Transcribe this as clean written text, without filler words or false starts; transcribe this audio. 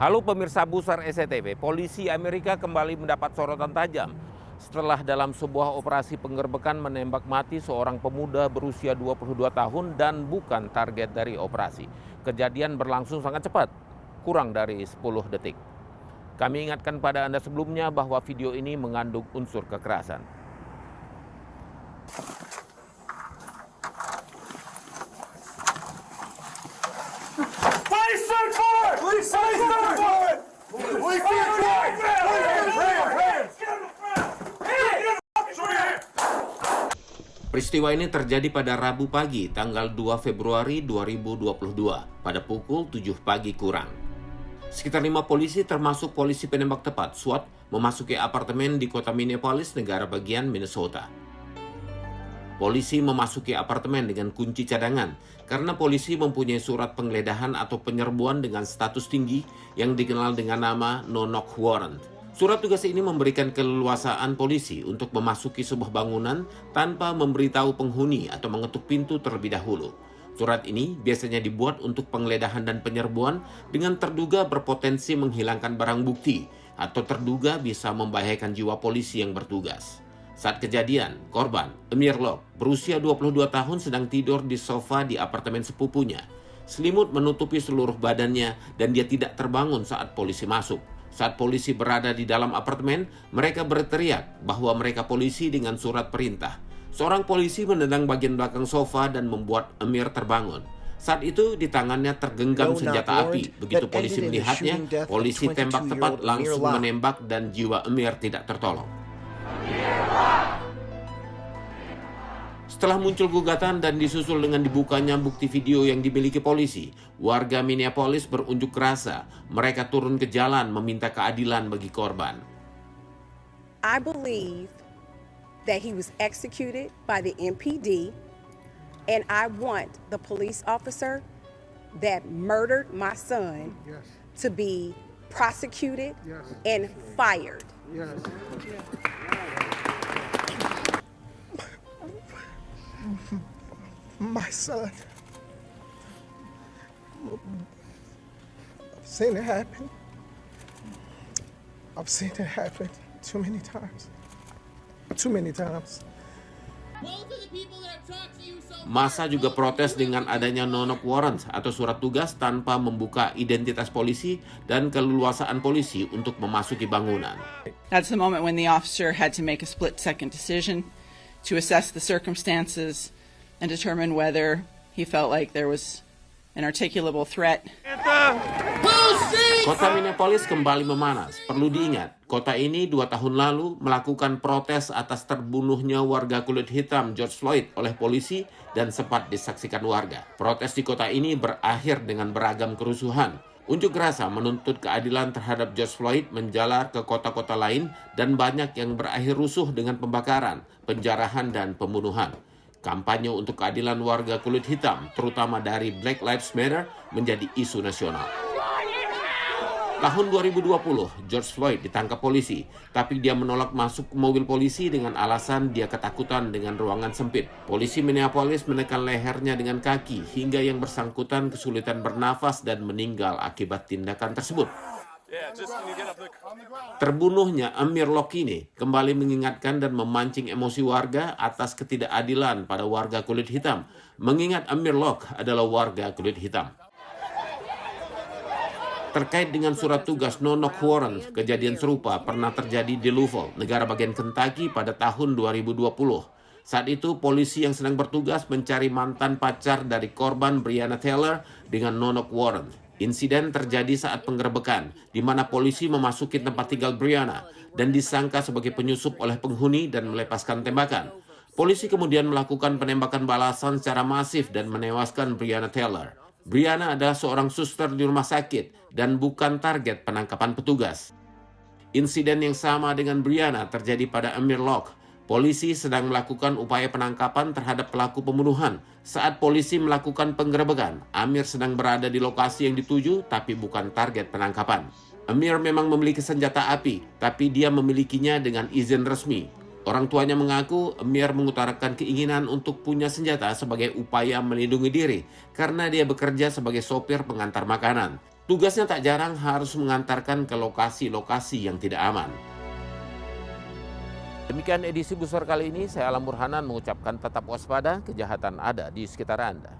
Halo pemirsa Pusar SCTV, polisi Amerika kembali mendapat sorotan tajam setelah dalam sebuah operasi penggerbekan menembak mati seorang pemuda berusia 22 tahun dan bukan target dari operasi. Kejadian berlangsung sangat cepat, kurang dari 10 detik. Kami ingatkan pada Anda sebelumnya bahwa video ini mengandung unsur kekerasan. Police search warrant! Police search warrant! Police search warrant! Peristiwa ini terjadi pada Rabu pagi, tanggal 2 Februari 2022, pada pukul 7 pagi kurang. Sekitar 5 polisi termasuk polisi penembak tepat SWAT memasuki apartemen di kota Minneapolis, negara bagian Minnesota. Polisi memasuki apartemen dengan kunci cadangan karena polisi mempunyai surat penggeledahan atau penyerbuan dengan status tinggi yang dikenal dengan nama no-knock warrant. Surat tugas ini memberikan keleluasaan polisi untuk memasuki sebuah bangunan tanpa memberitahu penghuni atau mengetuk pintu terlebih dahulu. Surat ini biasanya dibuat untuk penggeledahan dan penyerbuan dengan terduga berpotensi menghilangkan barang bukti atau terduga bisa membahayakan jiwa polisi yang bertugas. Saat kejadian, korban, Amir Locke, berusia 22 tahun sedang tidur di sofa di apartemen sepupunya. Selimut menutupi seluruh badannya dan dia tidak terbangun saat polisi masuk. Saat polisi berada di dalam apartemen, mereka berteriak bahwa mereka polisi dengan surat perintah. Seorang polisi menendang bagian belakang sofa dan membuat Amir terbangun. Saat itu di tangannya tergenggam senjata api. Begitu polisi melihatnya, polisi tembak tepat langsung menembak dan jiwa Amir tidak tertolong. Setelah muncul gugatan dan disusul dengan dibukanya bukti video yang dimiliki polisi, warga Minneapolis berunjuk rasa. Mereka turun ke jalan meminta keadilan bagi korban. I believe that he was executed by the MPD, and I want the police officer that murdered my son to be prosecuted and fired. My son. I've seen it happen. I've seen it happen too many times. Too many times. Massa juga protes dengan adanya no-knock warrant atau surat tugas tanpa membuka identitas polisi dan keleluasaan polisi untuk memasuki bangunan. That's the moment when the officer had to make a split-second decision to assess the circumstances and determine whether he felt like there was an articulable threat. Kota Minneapolis kembali memanas. Perlu diingat, kota ini 2 tahun lalu melakukan protes atas terbunuhnya warga kulit hitam George Floyd oleh polisi dan sempat disaksikan warga. Protes di kota ini berakhir dengan beragam kerusuhan. Unjuk rasa menuntut keadilan terhadap George Floyd menjalar ke kota-kota lain dan banyak yang berakhir rusuh dengan pembakaran, penjarahan, dan pembunuhan. Kampanye untuk keadilan warga kulit hitam, terutama dari Black Lives Matter, menjadi isu nasional. Tahun 2020, George Floyd ditangkap polisi, tapi dia menolak masuk ke mobil polisi dengan alasan dia ketakutan dengan ruangan sempit. Polisi Minneapolis menekan lehernya dengan kaki hingga yang bersangkutan kesulitan bernafas dan meninggal akibat tindakan tersebut. Terbunuhnya Amir Locke ini kembali mengingatkan dan memancing emosi warga atas ketidakadilan pada warga kulit hitam, mengingat Amir Locke adalah warga kulit hitam. Terkait dengan surat tugas no-knock warrant, kejadian serupa pernah terjadi di Louisville, negara bagian Kentucky pada tahun 2020. Saat itu, polisi yang sedang bertugas mencari mantan pacar dari korban Breonna Taylor dengan no-knock warrant. Insiden terjadi saat penggerbekan, di mana polisi memasuki tempat tinggal Breonna dan disangka sebagai penyusup oleh penghuni dan melepaskan tembakan. Polisi kemudian melakukan penembakan balasan secara masif dan menewaskan Breonna Taylor. Breonna adalah seorang suster di rumah sakit dan bukan target penangkapan petugas. Insiden yang sama dengan Breonna terjadi pada Amir Locke. Polisi sedang melakukan upaya penangkapan terhadap pelaku pembunuhan. Saat polisi melakukan penggerebekan, Amir sedang berada di lokasi yang dituju tapi bukan target penangkapan. Amir memang memiliki senjata api, tapi dia memilikinya dengan izin resmi. Orang tuanya mengaku Amir mengutarakan keinginan untuk punya senjata sebagai upaya melindungi diri karena dia bekerja sebagai sopir pengantar makanan. Tugasnya tak jarang harus mengantarkan ke lokasi-lokasi yang tidak aman. Demikian edisi Busur kali ini, saya Alam Burhanan mengucapkan tetap waspada, kejahatan ada di sekitar Anda.